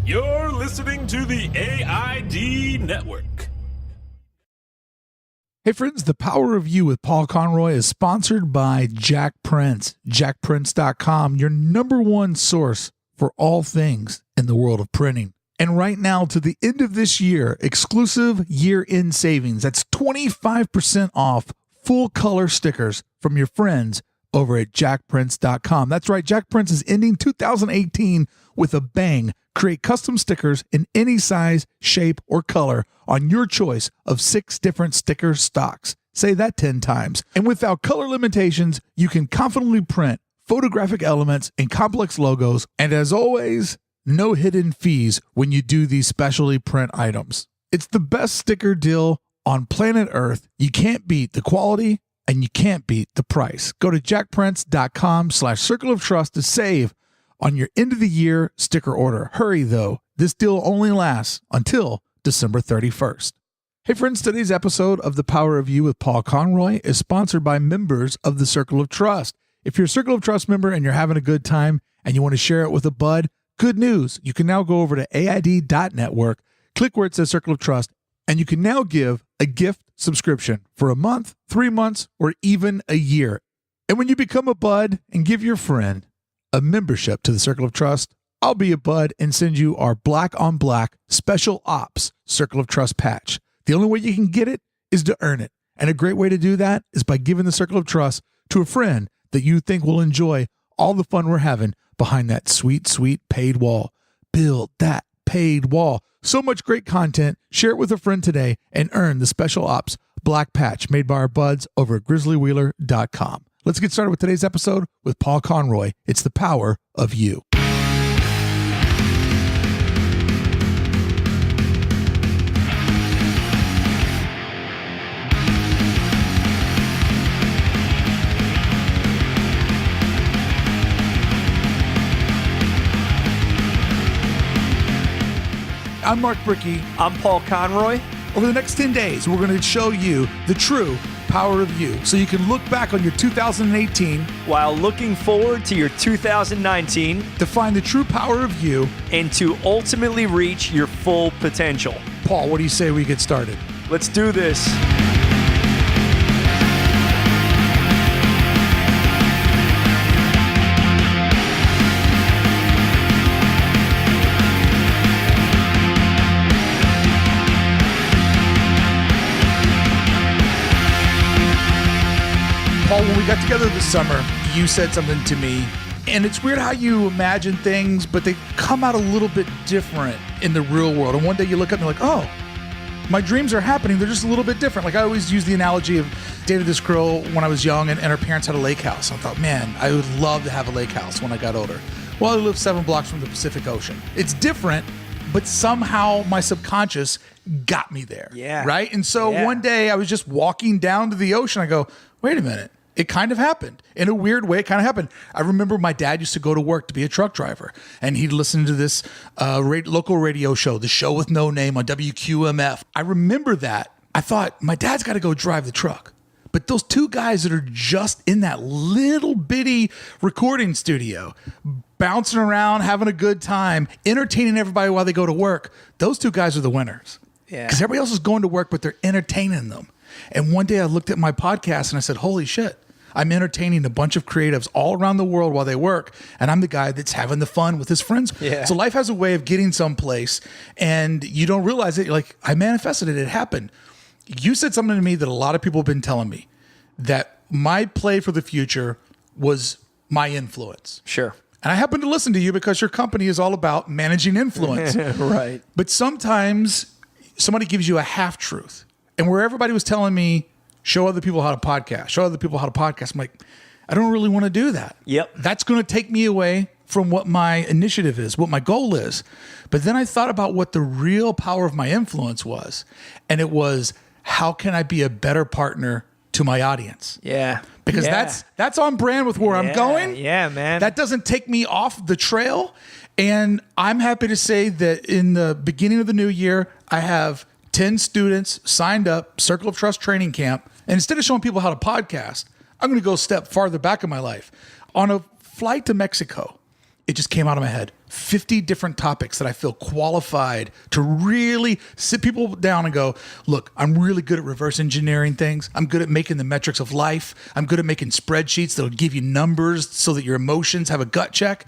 You're listening to the AID Network. Hey friends, The Power of You with Paul Conroy is sponsored by Jack Prince. JackPrince.com, your number one source for all things in the world of printing. And right now, to the end of this year, exclusive year-end savings. That's 25% off full color stickers from your friends over at JackPrince.com. That's right, Jack Prince is ending 2018 with a bang. Create custom stickers in any size, shape, or color on your choice of 6 different sticker stocks. Say that 10 times. And without color limitations, you can confidently print photographic elements and complex logos. And as always, no hidden fees when you do these specialty print items. It's the best sticker deal on planet Earth. You can't beat the quality and you can't beat the price. Go to jackprince.com/circle of trust to save on your end of the year sticker order. Hurry though, this deal only lasts until December 31st. Hey friends, today's episode of The Power of You with Paul Conroy is sponsored by members of the Circle of Trust. If you're a Circle of Trust member and you're having a good time and you want to share it with a bud, good news. You can now go over to AID.network, click where it says Circle of Trust, and you can now give a gift subscription for a month, 3 months, or even a year. And when you become a bud and give your friend a membership to the Circle of Trust, I'll be a bud and send you our black on black special ops Circle of Trust patch. The only way you can get it is to earn it. And a great way to do that is by giving the Circle of Trust to a friend that you think will enjoy all the fun we're having behind that sweet, sweet paid wall. Build that paid wall. So much great content. Share it with a friend today and earn the special ops black patch made by our buds over at grizzlywheeler.com. Let's get started with today's episode with Paul Conroy. It's The Power of You. I'm Mark Brickey. I'm Paul Conroy. Over the next 10 days, we're going to show you the true power of you so you can look back on your 2018 while looking forward to your 2019 to find the true power of you and to ultimately reach your full potential. Paul, what do you say we get started? Let's do this. Paul, when we got together this summer, you said something to me, and it's weird how you imagine things, but they come out a little bit different in the real world. And one day you look up and you're like, oh, my dreams are happening. They're just a little bit different. Like I always use the analogy of dated this girl when I was young and her parents had a lake house. I thought, man, I would love to have a lake house when I got older. Well, I live 7 blocks from the Pacific Ocean. It's different, but somehow my subconscious got me there. Yeah. Right? And so one day I was just walking down to the ocean. I go, wait a minute. It kind of happened. In a weird way, it kind of happened. I remember my dad used to go to work to be a truck driver, and he'd listen to this local radio show, The Show with No Name on WQMF. I remember that. I thought, my dad's got to go drive the truck. But those 2 guys that are just in that little bitty recording studio, bouncing around, having a good time, entertaining everybody while they go to work, those 2 guys are the winners. Yeah. Because everybody else is going to work, but they're entertaining them. And one day I looked at my podcast and I said, holy shit. I'm entertaining a bunch of creatives all around the world while they work, and I'm the guy that's having the fun with his friends. Yeah. So life has a way of getting someplace, and you don't realize it. You're like, I manifested it. It happened. You said something to me that a lot of people have been telling me, that my play for the future was my influence. Sure. And I happen to listen to you because your company is all about managing influence. Right. But sometimes somebody gives you a half-truth. And where everybody was telling me, show other people how to podcast, I'm like, I don't really want to do that. Yep. That's going to take me away from what my initiative is, what my goal is. But then I thought about what the real power of my influence was. And it was, how can I be a better partner to my audience? Yeah. Because that's on brand with where I'm going. Yeah, man. That doesn't take me off the trail. And I'm happy to say that in the beginning of the new year, I have 10 students signed up, Circle of Trust training camp. And instead of showing people how to podcast, I'm going to go a step farther back in my life. On a flight to Mexico, it just came out of my head. 50 different topics that I feel qualified to really sit people down and go, look, I'm really good at reverse engineering things. I'm good at making the metrics of life. I'm good at making spreadsheets that'll give you numbers so that your emotions have a gut check.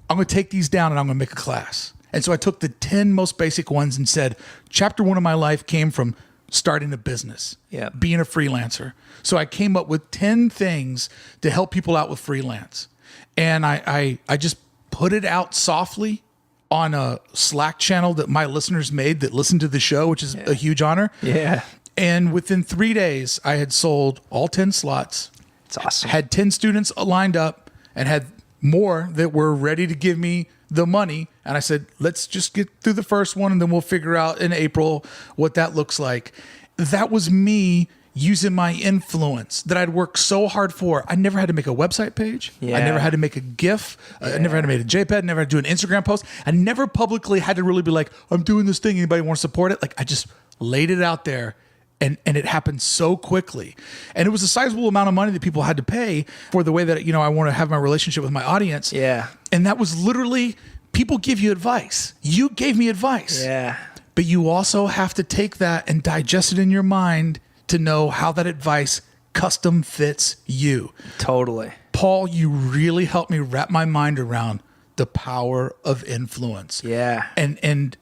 I'm going to take these down and I'm going to make a class. And so I took the 10 most basic ones and said, chapter 1 of my life came from starting a business, being a freelancer. So I came up with 10 things to help people out with freelance. And I just put it out softly on a Slack channel that my listeners made that listened to the show, which is a huge honor. Yeah. And within 3 days, I had sold all 10 slots. It's awesome. Had 10 students lined up and had more that were ready to give me the money. And I said, let's just get through the first one and then we'll figure out in April what that looks like. That was me using my influence that I'd worked so hard for. I never had to make a website page. Yeah. I never had to make a GIF. I never had to make a JPEG. Never had to do an Instagram post. I never publicly had to really be like, I'm doing this thing. Anybody want to support it? Like I just laid it out there and it happened so quickly. And it was a sizable amount of money that people had to pay for the way that, I want to have my relationship with my audience. Yeah. And that was literally, people give you advice. You gave me advice. Yeah. But you also have to take that and digest it in your mind to know how that advice custom fits you. Totally. Paul, you really helped me wrap my mind around the power of influence. Yeah. And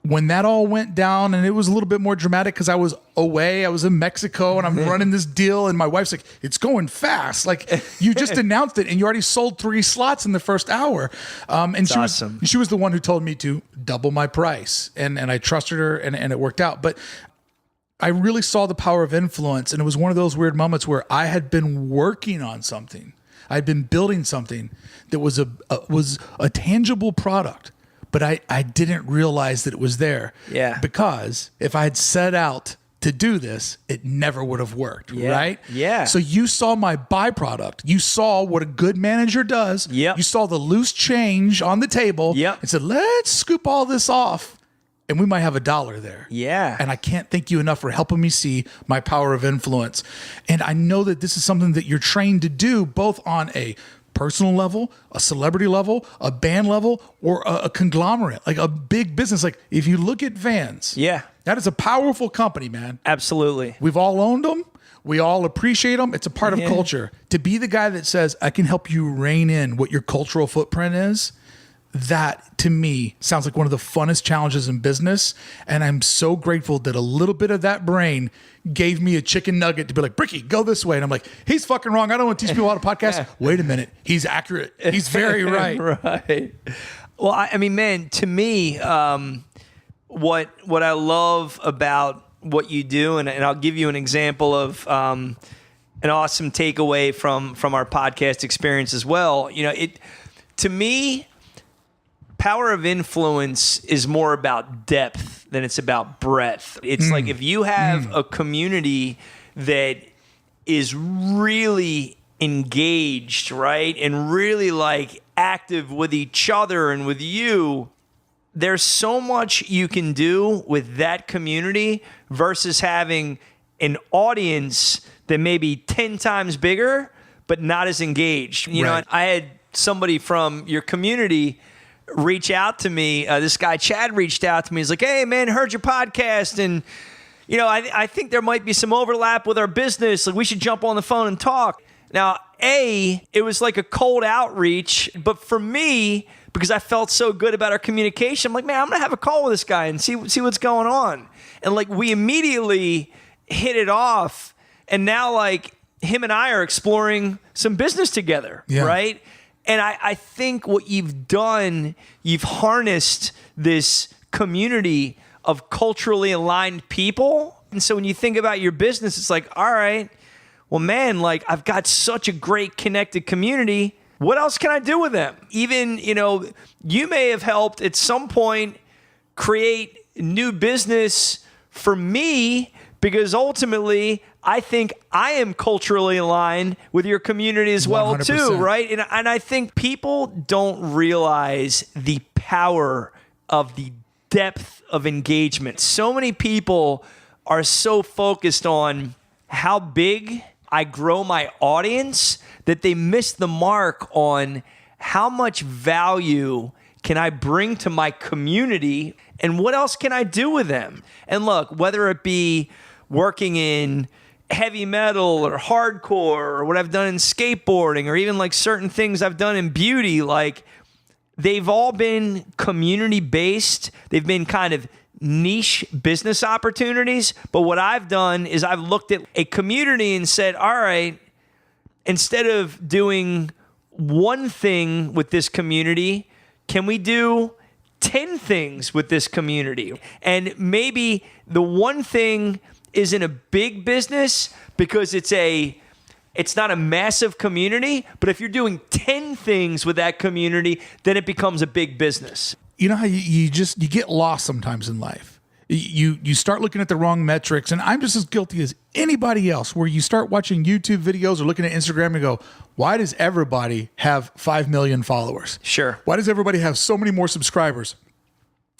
when that all went down, and it was a little bit more dramatic because I was away, I was in Mexico and I'm running this deal and my wife's like, it's going fast. Like you just announced it and you already sold 3 slots in the first hour. And she was the one who told me to double my price and I trusted her and it worked out. But I really saw the power of influence. And it was one of those weird moments where I had been working on something. I'd been building something that was a tangible product. But I didn't realize that it was there. Yeah. Because if I had set out to do this, it never would have worked, right? Yeah. So you saw my byproduct. You saw what a good manager does. Yep. You saw the loose change on the table. Yep. And said, let's scoop all this off. And we might have $1 there. Yeah. And I can't thank you enough for helping me see my power of influence. And I know that this is something that you're trained to do both on a personal level, a celebrity level, a band level, or a conglomerate, like a big business. Like if you look at Vans, that is a powerful company, man. Absolutely. We've all owned them. We all appreciate them. It's a part of culture. To be the guy that says, I can help you rein in what your cultural footprint is, that to me sounds like one of the funnest challenges in business. And I'm so grateful that a little bit of that brain gave me a chicken nugget to be like, Bricky, go this way. And I'm like, he's fucking wrong. I don't want to teach people how to podcast. Wait a minute. He's accurate. He's very right. Right. Well, I mean, man, to me, what I love about what you do, and I'll give you an example of an awesome takeaway from our podcast experience as well. To me, power of influence is more about depth than it's about breadth. It's like if you have a community that is really engaged, right, and really like active with each other and with you, there's so much you can do with that community versus having an audience that may be 10 times bigger but not as engaged. You know, I had somebody from your community reach out to me. This guy, Chad, reached out to me. He's like, hey, man, heard your podcast. And, I think there might be some overlap with our business. Like, we should jump on the phone and talk. Now, it was like a cold outreach. But for me, because I felt so good about our communication, I'm like, man, I'm going to have a call with this guy and see what's going on. And, like, we immediately hit it off. And now, like, him and I are exploring some business together, right? And I think what you've done, you've harnessed this community of culturally aligned people. And so when you think about your business, it's like, all right, well, man, like I've got such a great connected community. What else can I do with them? Even, you may have helped at some point create new business for me because ultimately I think I am culturally aligned with your community as well 100%. too, right? And I think people don't realize the power of the depth of engagement. So many people are so focused on how big I grow my audience that they miss the mark on how much value can I bring to my community, and what else can I do with them? And look, whether it be working in heavy metal or hardcore, or what I've done in skateboarding, or even like certain things I've done in beauty, like they've all been community based. They've been kind of niche business opportunities. But what I've done is I've looked at a community and said, all right, instead of doing one thing with this community, can we do 10 things with this community? And maybe the one thing isn't a big business because it's not a massive community, but if you're doing 10 things with that community, then it becomes a big business. You know how you get lost sometimes in life. You start looking at the wrong metrics, and I'm just as guilty as anybody else, where you start watching YouTube videos or looking at Instagram and go, why does everybody have 5 million followers? Sure. Why does everybody have so many more subscribers?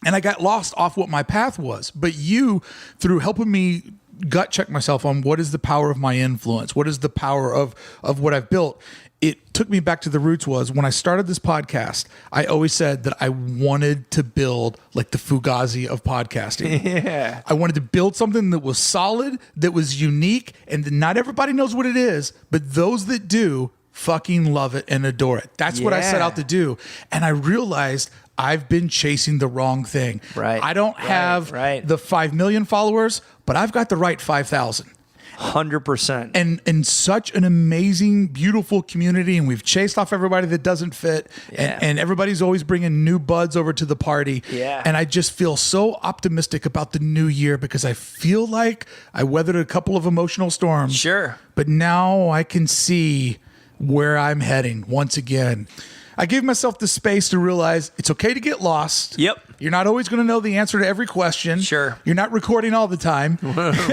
And I got lost off what my path was. But you, through helping me gut check myself on what is the power of my influence, what is the power of what I've built, it took me back to the roots. Was when I started this podcast, I always said that I wanted to build like the Fugazi of podcasting. Yeah. I wanted to build something that was solid, that was unique, and that not everybody knows what it is, but those that do fucking love it and adore it. That's what I set out to do. And I realized I've been chasing the wrong thing. Right. I don't have the 5 million followers, but I've got the right 5,000. 100%. And such an amazing, beautiful community. And we've chased off everybody that doesn't fit. Yeah. And everybody's always bringing new buds over to the party. Yeah. And I just feel so optimistic about the new year because I feel like I weathered a couple of emotional storms. Sure. But now I can see where I'm heading once again. I gave myself the space to realize it's okay to get lost. Yep. You're not always going to know the answer to every question. Sure. You're not recording all the time.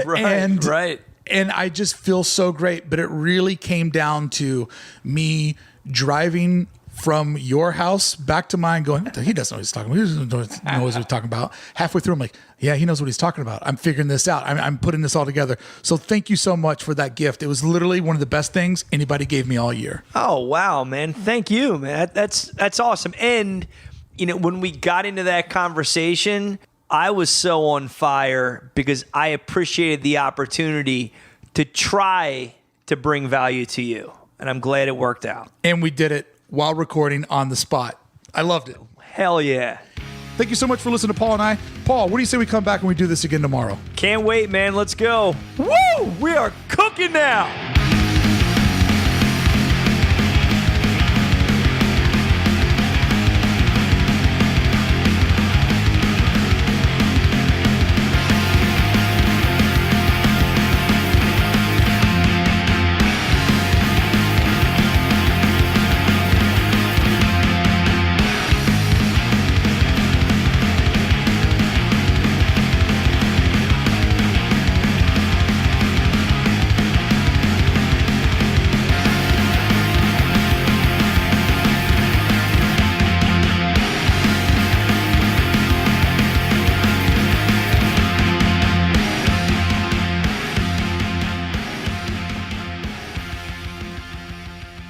Right. And I just feel so great. But it really came down to me driving from your house back to mine going, he doesn't know what he's talking about. He doesn't know what he's talking about. Halfway through, I'm like, yeah, he knows what he's talking about. I'm figuring this out. I'm putting this all together. So thank you so much for that gift. It was literally one of the best things anybody gave me all year. Oh, wow, man. Thank you, man. That's awesome. And, when we got into that conversation, I was so on fire because I appreciated the opportunity to try to bring value to you. And I'm glad it worked out. And we did it while recording on the spot. I loved it. Hell yeah. Thank you so much for listening to Paul and I. Paul, what do you say we come back and we do this again tomorrow? Can't wait, man. Let's go. Woo! We are cooking now.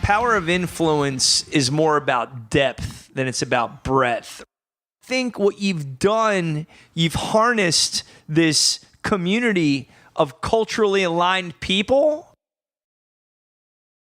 Power of influence is more about depth than it's about breadth. I think what you've done, you've harnessed this community of culturally aligned people